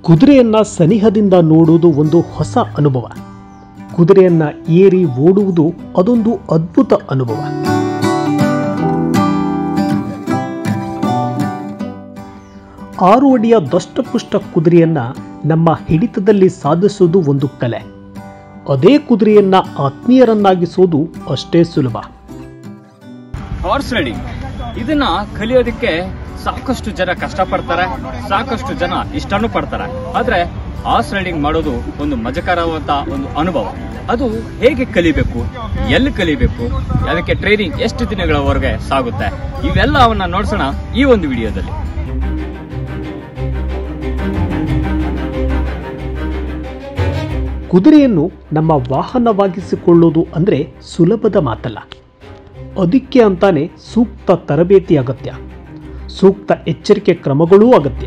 ಕುದುರೆಯನ್ನ ಸನಿಹದಿಂದ ನೋಡುವುದು ಒಂದು ಹೊಸ ಅನುಭವ. ಕುದುರೆಯನ್ನ ಏರಿ ಓಡುವುದು ಅದೊಂದು ಅದ್ಭುತ ಅನುಭವ. ಆರು ಅಡಿಯ ದಷ್ಟಪುಷ್ಟ ಕುದುರೆಯನ್ನ ನಮ್ಮ ಹಿಡಿತದಲ್ಲಿ ಸಾಧಿಸುವುದು ಒಂದು ಕಲೆ. ಅದೇ ಕುದುರೆಯನ್ನ ಆತ್ಮೀಯರನ್ನಾಗಿಸುವುದು ಅಷ್ಟೇ ಸುಲಭ. ಹಾರ್ಸ್ ರೈಡಿಂಗ್ ಇದನ್ನ ಕಲಿಯೋದಕ್ಕೆ ಸಾಕಷ್ಟು ಜನ ಕಷ್ಟಪಡ್ತಾರೆ, ಸಾಕಷ್ಟು ಜನ ಇಷ್ಟನೂ ಪಡ್ತಾರೆ. ಆದ್ರೆ ಹಾರ್ಸ್ ರೈಡಿಂಗ್ ಮಾಡೋದು ಒಂದು ಮಜಕರವಾದ ಒಂದು ಅನುಭವ. ಅದು ಹೇಗೆ ಕಲಿಬೇಕು, ಎಲ್ಲಿ ಕಲಿಬೇಕು, ಅದಕ್ಕೆ ಟ್ರೈನಿಂಗ್ ಎಷ್ಟು ದಿನಗಳವರೆಗೆ ಸಾಗುತ್ತೆ, ಇವೆಲ್ಲವನ್ನ ನೋಡ್ಸೋಣ ಈ ಒಂದು ವಿಡಿಯೋದಲ್ಲಿ. ಕುದುರೆಯನ್ನು ನಮ್ಮ ವಾಹನವಾಗಿಸಿಕೊಳ್ಳುವುದು ಅಂದ್ರೆ ಸುಲಭದ ಮಾತಲ್ಲ. ಅದಕ್ಕೆ ಅಂತಾನೆ ಸೂಕ್ತ ತರಬೇತಿ ಅಗತ್ಯ, ಸೂಕ್ತ ಎಚ್ಚರಿಕೆ ಕ್ರಮಗಳೂ ಅಗತ್ಯ.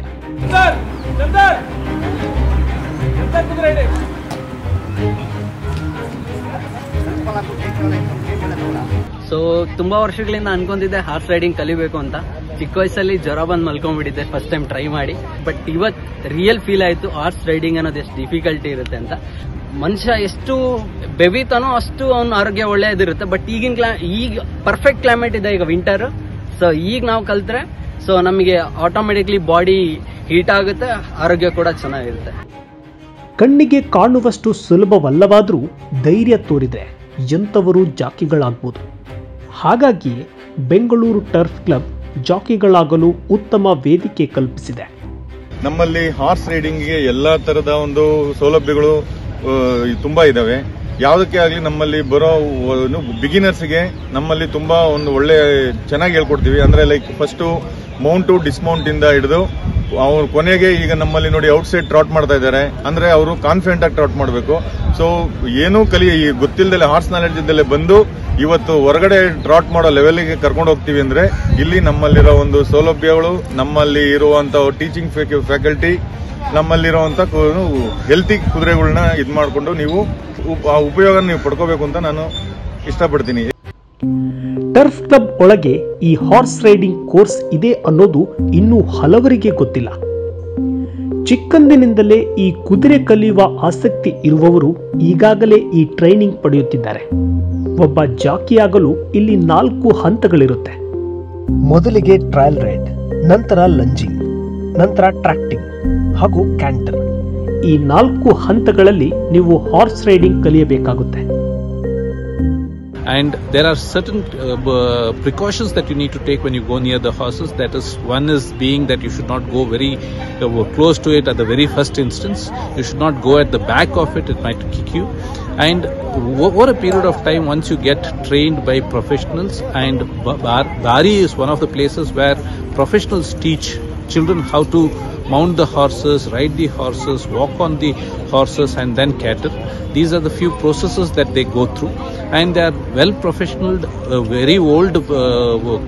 ಸೊ ತುಂಬಾ ವರ್ಷಗಳಿಂದ ಅನ್ಕೊಂಡಿದ್ದೆ ಹಾರ್ಸ್ ರೈಡಿಂಗ್ ಕಲಿಬೇಕು ಅಂತ. ಚಿಕ್ಕ ವಯಸ್ಸಲ್ಲಿ ಜ್ವರ ಬಂದು ಮಲ್ಕೊಂಡ್ಬಿಟ್ಟಿದ್ದೆ ಫಸ್ಟ್ ಟೈಮ್ ಟ್ರೈ ಮಾಡಿ. ಬಟ್ ಇವತ್ತು ರಿಯಲ್ ಫೀಲ್ ಆಯ್ತು ಹಾರ್ಸ್ ರೈಡಿಂಗ್ ಅನ್ನೋದು ಎಷ್ಟು ಡಿಫಿಕಲ್ಟಿ ಇರುತ್ತೆ ಅಂತ. ಮನುಷ್ಯ ಎಷ್ಟು ಬೆವಿತಾನೋ ಅಷ್ಟು ಅವನ ಆರೋಗ್ಯ ಒಳ್ಳೆಯದಿರುತ್ತೆ. ಬಟ್ ಈಗ ಪರ್ಫೆಕ್ಟ್ ಕ್ಲೈಮೇಟ್ ಇದೆ, ಈಗ ವಿಂಟರ್. ಸೊ ಈಗ ನಾವು ಕಲ್ತ್ರೆ ಸೊ ನಮಗೆ ಆಟೋಮೆಟಿಕ್ಲಿ ಬಾಡಿ ಹೀಟ್ ಆಗುತ್ತೆ, ಆರೋಗ್ಯ ಕೂಡ ಚೆನ್ನಾಗಿರುತ್ತೆ. ಕಣ್ಣಿಗೆ ಕಾಣುವಷ್ಟು ಸುಲಭವಲ್ಲವಾದರೂ ಧೈರ್ಯ ತೋರಿದ್ರೆ ಎಂಥವರು ಜಾಕಿಗಳಾಗ್ಬೋದು. ಹಾಗಾಗಿ ಬೆಂಗಳೂರು ಟರ್ಫ್ ಕ್ಲಬ್ ಜಾಕಿಗಳಾಗಲು ಉತ್ತಮ ವೇದಿಕೆ ಕಲ್ಪಿಸಿದೆ. ನಮ್ಮಲ್ಲಿ ಹಾರ್ಸ್ ರೈಡಿಂಗ್ಗೆ ಎಲ್ಲಾ ತರದ ಒಂದು ಸೌಲಭ್ಯಗಳು ತುಂಬಾ ಇದಾವೆ. ಯಾವುದಕ್ಕೆ ಆಗಲಿ ನಮ್ಮಲ್ಲಿ ಬರೋ ಬಿಗಿನರ್ಸ್ಗೆ ನಮ್ಮಲ್ಲಿ ತುಂಬಾ ಒಂದು ಒಳ್ಳೆ ಚೆನ್ನಾಗಿ ಹೇಳ್ಕೊಡ್ತೀವಿ. ಅಂದ್ರೆ like first Mount to dismount ಇಂದ ಹಿಡಿದು ಅವ್ರು ಕೊನೆಗೆ ಈಗ ನಮ್ಮಲ್ಲಿ ನೋಡಿ ಔಟ್ಸೈಡ್ ಟ್ರಾಟ್ ಮಾಡ್ತಾ ಇದ್ದಾರೆ. ಅಂದ್ರೆ ಅವರು ಕಾನ್ಫಿಡೆಂಟ್ ಆಗಿ ಟ್ರಾಟ್ ಮಾಡಬೇಕು. ಸೊ ಏನೂ ಗೊತ್ತಿಲ್ಲದೆ ಹಾರ್ಸ್ ನಾಲೆಡ್ಜ್ ಇದ್ದಲ್ಲೇ ಬಂದು ಇವತ್ತು ಹೊರಗಡೆ ಟ್ರಾಟ್ ಮಾಡೋ ಲೆವೆಲ್ಗೆ ಕರ್ಕೊಂಡು ಹೋಗ್ತೀವಿ ಅಂದ್ರೆ ಇಲ್ಲಿ ನಮ್ಮಲ್ಲಿರೋ ಒಂದು ಸೌಲಭ್ಯಗಳು, ನಮ್ಮಲ್ಲಿ ಇರುವಂತ ಟೀಚಿಂಗ್ ಫ್ಯಾಕಲ್ಟಿ, ನಮ್ಮಲ್ಲಿರುವಂತ ಹೆಲ್ತಿ ಕುದುರೆಗಳನ್ನ ಇದು ಮಾಡಿಕೊಂಡು ನೀವು ಆ ಉಪಯೋಗ ನೀವು ಪಡ್ಕೋಬೇಕು ಅಂತ ನಾನು ಇಷ್ಟಪಡ್ತೀನಿ. ಟರ್ಫ್ ಕ್ಲಬ್ ಒಳಗೆ ಈ ಹಾರ್ಸ್ ರೈಡಿಂಗ್ ಕೋರ್ಸ್ ಇದೆ ಅನ್ನೋದು ಇನ್ನೂ ಹಲವರಿಗೆ ಗೊತ್ತಿಲ್ಲ. ಚಿಕ್ಕಂದಿನಿಂದಲೇ ಈ ಕುದುರೆ ಕಲಿಯುವ ಆಸಕ್ತಿ ಇರುವವರು ಈಗಾಗಲೇ ಈ ಟ್ರೈನಿಂಗ್ ಪಡೆಯುತ್ತಿದ್ದಾರೆ. ಒಬ್ಬ ಜಾಕಿಯಾಗಲು ಇಲ್ಲಿ 4 ಹಂತಗಳಿರುತ್ತೆ. ಮೊದಲಿಗೆ ಟ್ರಯಲ್ ರೈಡ್, ನಂತರ ಲಂಜಿಂಗ್, ನಂತರ ಟ್ರ್ಯಾಕ್ಟಿಂಗ್ ಹಾಗೂ ಕ್ಯಾಂಟರ್. ಈ 4 ಹಂತಗಳಲ್ಲಿ ನೀವು ಹಾರ್ಸ್ ರೈಡಿಂಗ್ ಕಲಿಯಬೇಕಾಗುತ್ತೆ. And there are certain precautions that you need to take when you go near the horses. That is, one is being that you should not go very close to it at the very first instance. You should not go at the back of it, it might kick you. And over a period of time, once you get trained by professionals, and Bari is one of the places where professionals teach children how to mount the horses, ride the horses, walk on the horses, and then cater. These are the few processes that they go through. And they are well professional. Very old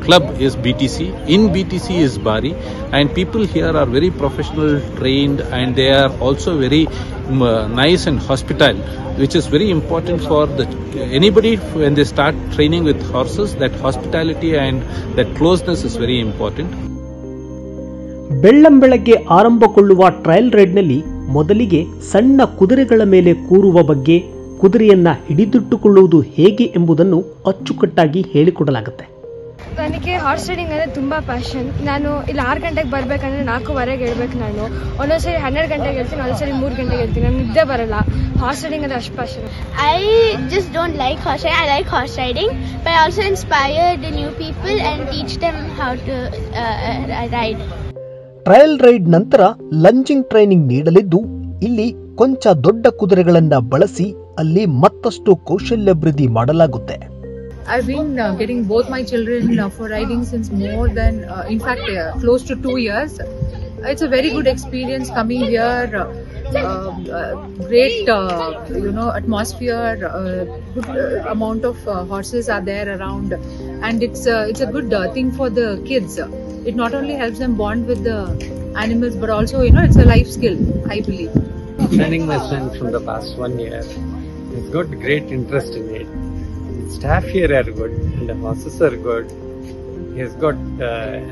club is BTC. In BTC is Bari, and people here are very professional, trained, and they are also very nice and hospitable, which is very important for anybody when they start training with horses. That hospitality and that closeness is very important. ಬೆಳ್ಳಂಬೆಳಗ್ಗೆ ಆರಂಭಗೊಳ್ಳುವ trial ರೈಡ್ನಲ್ಲಿ ಮೊದಲಿಗೆ ಸಣ್ಣ ಕುದುರೆಗಳ ಮೇಲೆ ಕೂರುವ ಬಗ್ಗೆ, ಕುದುರೆಯನ್ನ ಹಿಡಿದಿಟ್ಟುಕೊಳ್ಳುವುದು ಹೇಗೆ ಎಂಬುದನ್ನು ಅಚ್ಚುಕಟ್ಟಾಗಿ ಹೇಳಿಕೊಡಲಾಗುತ್ತೆ. ನನಗೆ ಹಾರ್ಸ್ ರೈಡಿಂಗ್ ಅಂದರೆ ತುಂಬ ಪ್ಯಾಷನ್. ನಾನು ಇಲ್ಲಿ 6 ಗಂಟೆಗೆ ಬರಬೇಕಂದ್ರೆ 4:15 ಹೇಳ್ಬೇಕು. ನಾನು ಒಂದೊಂದ್ಸರಿ 12 ಗಂಟೆಗೆ ಹೇಳ್ತೀನಿ, ಒಂದೊಂದ್ಸರಿ 3 ಗಂಟೆಗೆ ಹೇಳ್ತೀನಿ. ನನಗೆ ನಿದ್ದೆ ಬರಲ್ಲ. ಹಾರ್ಸ್ ರೈಡಿಂಗ್ ಅಂದರೆ ಅಷ್ಟು passion. I just don't like horse riding. I like horse riding, but I also inspire the new people and teach them how to ride. Trial ride ನಂತರ ಲಂಜಿಂಗ್ ಟ್ರೈನಿಂಗ್ ನೀಡಲಿದ್ದು, ಇಲ್ಲಿ ಕೊಂಚ ದೊಡ್ಡ ಕುದುರೆಗಳನ್ನ ಬಳಸಿ ಅಲ್ಲಿ ಮತ್ತಷ್ಟು ಕೌಶಲ್ಯಾಭಿವೃದ್ಧಿ ಮಾಡಲಾಗುತ್ತೆ. I've been getting both my children for riding since more than, in fact, close to 2 years. It's a very good experience coming here. Great, atmosphere. Good amount of horses are there around, and it's a good thing for the kids. It not only helps them bond with the animals, but also it's a life skill, I believe. Training my son from the past 1 year. He's got great interest in it. Staff here are good, and the horses are good. He has got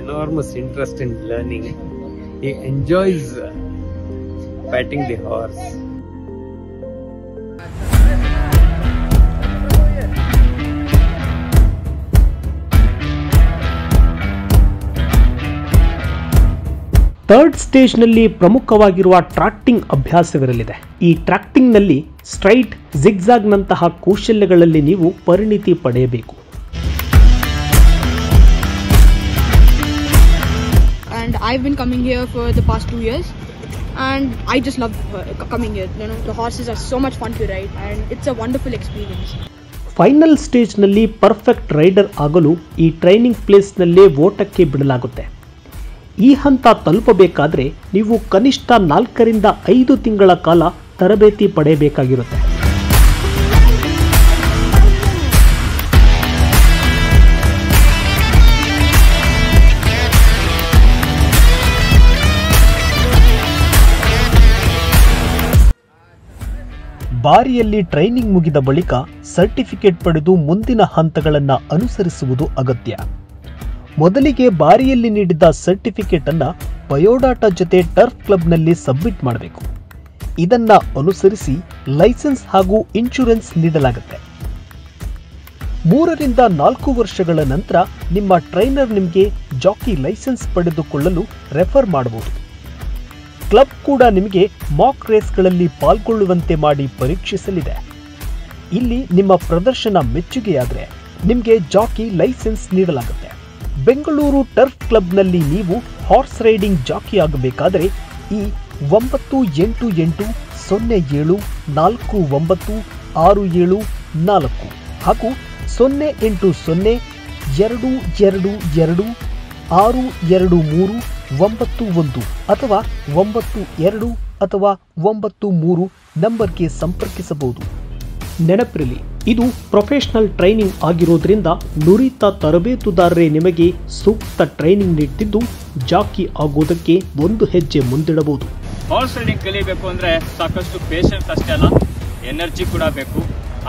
enormous interest in learning. He enjoys patting the horse. Third ಸ್ಟೇಜ್ನಲ್ಲಿ ಪ್ರಮುಖವಾಗಿರುವ trotting ಅಭ್ಯಾಸವಿರಲಿದೆ. ಈ ಟ್ರಾಕ್ಟಿಂಗ್ನಲ್ಲಿ straight, ಜಿಗ್ಜಾಗ್ನಂತಹ ಕೌಶಲ್ಯಗಳಲ್ಲಿ ನೀವು ಪರಿಣಿತಿ ಪಡೆಯಬೇಕು. And I've been coming here for the past 2 years, and I just love coming here. You know, the horses are so much fun to ride, and it's a wonderful experience. Final ಸ್ಟೇಜ್ನಲ್ಲಿ perfect rider ಆಗಲು ಈ training ಪ್ಲೇಸ್ನಲ್ಲೇ ಓಟಕ್ಕೆ ಬಿಡಲಾಗುತ್ತೆ. ಈ ಹಂತ ತಲುಪಬೇಕಾದ್ರೆ ನೀವು ಕನಿಷ್ಠ 4 ರಿಂದ 5 ತಿಂಗಳ ಕಾಲ ತರಬೇತಿ ಪಡೆಯಬೇಕಾಗಿರುತ್ತೆ. ಬಾರಿಯಲ್ಲಿ ಟ್ರೈನಿಂಗ್ ಮುಗಿದ ಬಳಿಕ ಸರ್ಟಿಫಿಕೇಟ್ ಪಡೆದು ಮುಂದಿನ ಹಂತಗಳನ್ನು ಅನುಸರಿಸುವುದು ಅಗತ್ಯ. ಮೊದಲಿಗೆ ಬಾರಿಯಲ್ಲಿ ನೀಡಿದ ಸರ್ಟಿಫಿಕೇಟ್ ಅನ್ನು ಬಯೋಡಾಟಾ ಜೊತೆ ಟರ್ಫ್ ಕ್ಲಬ್ನಲ್ಲಿ ಸಬ್ಮಿಟ್ ಮಾಡಬೇಕು. ಇದನ್ನ ಅನುಸರಿಸಿ ಲೈಸೆನ್ಸ್ ಹಾಗೂ ಇನ್ಶೂರೆನ್ಸ್ ನೀಡಲಾಗುತ್ತೆ. 3 ರಿಂದ 4 ವರ್ಷಗಳ ನಂತರ ನಿಮ್ಮ ಟ್ರೈನರ್ ನಿಮಗೆ ಜಾಕಿ ಲೈಸೆನ್ಸ್ ಪಡೆದುಕೊಳ್ಳಲು ರೆಫರ್ ಮಾಡಬಹುದು. ಕ್ಲಬ್ ಕೂಡ ನಿಮಗೆ ಮಾಕ್ ರೇಸ್ಗಳಲ್ಲಿ ಪಾಲ್ಗೊಳ್ಳುವಂತೆ ಮಾಡಿ ಪರೀಕ್ಷಿಸಲಿದೆ. ಇಲ್ಲಿ ನಿಮ್ಮ ಪ್ರದರ್ಶನ ಮೆಚ್ಚುಗೆಯಾದರೆ ನಿಮಗೆ ಜಾಕಿ ಲೈಸೆನ್ಸ್ ನೀಡಲಾಗುತ್ತೆ. ಬೆಂಗಳೂರು ಟರ್ಫ್ ಕ್ಲಬ್ನಲ್ಲಿ ನೀವು ಹಾರ್ಸ್ ರೈಡಿಂಗ್ ಜಾಕಿ ಆಗಬೇಕಾದರೆ ಈ 9807496744 ಹಾಗೂ 0802222623991 ಅಥವಾ 92 ಅಥವಾ 93 ನಂಬರ್ಗೆ ಸಂಪರ್ಕಿಸಬಹುದು. ನೆನಪಿರಲಿ, ಇದು ಪ್ರೊಫೆಷನಲ್ ಟ್ರೈನಿಂಗ್ ಆಗಿರೋದ್ರಿಂದ ನುರಿತ ತರಬೇತುದಾರರೇ ನಿಮಗೆ ಸೂಕ್ತ ಟ್ರೈನಿಂಗ್ ನೀಡುತ್ತಿದ್ದು ಜಾಕಿ ಆಗೋದಕ್ಕೆ ಒಂದು ಹೆಜ್ಜೆ ಮುಂದಿಡಬಹುದು. ಹಾರ್ಸ್ ರೈಡಿಂಗ್ ಕಲಿಬೇಕು ಅಂದ್ರೆ ಸಾಕಷ್ಟು ಪೇಷನ್ಸ್ ಅಷ್ಟೇ ಅಲ್ಲ, ಎನರ್ಜಿ ಕೂಡ ಬೇಕು.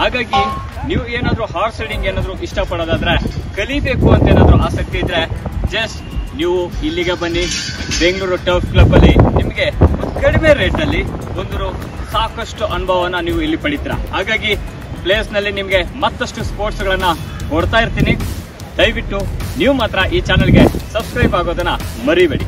ಹಾಗಾಗಿ ನೀವು ಏನಾದರೂ ಹಾರ್ಸ್ ರೈಡಿಂಗ್ ಏನಾದರೂ ಇಷ್ಟಪಡೋದಾದ್ರೆ, ಕಲಿಬೇಕು ಅಂತ ಏನಾದರೂ ಆಸಕ್ತಿ ಇದ್ರೆ ಜಸ್ಟ್ ನೀವು ಇಲ್ಲಿಗೆ ಬನ್ನಿ. ಬೆಂಗಳೂರು ಟರ್ಫ್ ಕ್ಲಬ್ ಅಲ್ಲಿ ನಿಮಗೆ ಕಡಿಮೆ ರೇಟಲ್ಲಿ ಒಂದು ಸಾಕಷ್ಟು ಅನುಭವನ ನೀವು ಇಲ್ಲಿ ಪಡಿತೀರಾ. ಹಾಗಾಗಿ ಪ್ಲೇಸ್ ನಲ್ಲಿ ನಿಮಗೆ ಮತ್ತಷ್ಟು ಸ್ಪೋರ್ಟ್ಸ್ ಗಳನ್ನ ಕೊಡ್ತಾ ಇರ್ತೀನಿ. ದಯವಿಟ್ಟು ನೀವು ಮಾತ್ರ ಈ ಚಾನೆಲ್ಗೆ ಸಬ್ಸ್ಕ್ರೈಬ್ ಆಗೋದನ್ನ ಮರಿಬೇಡಿ.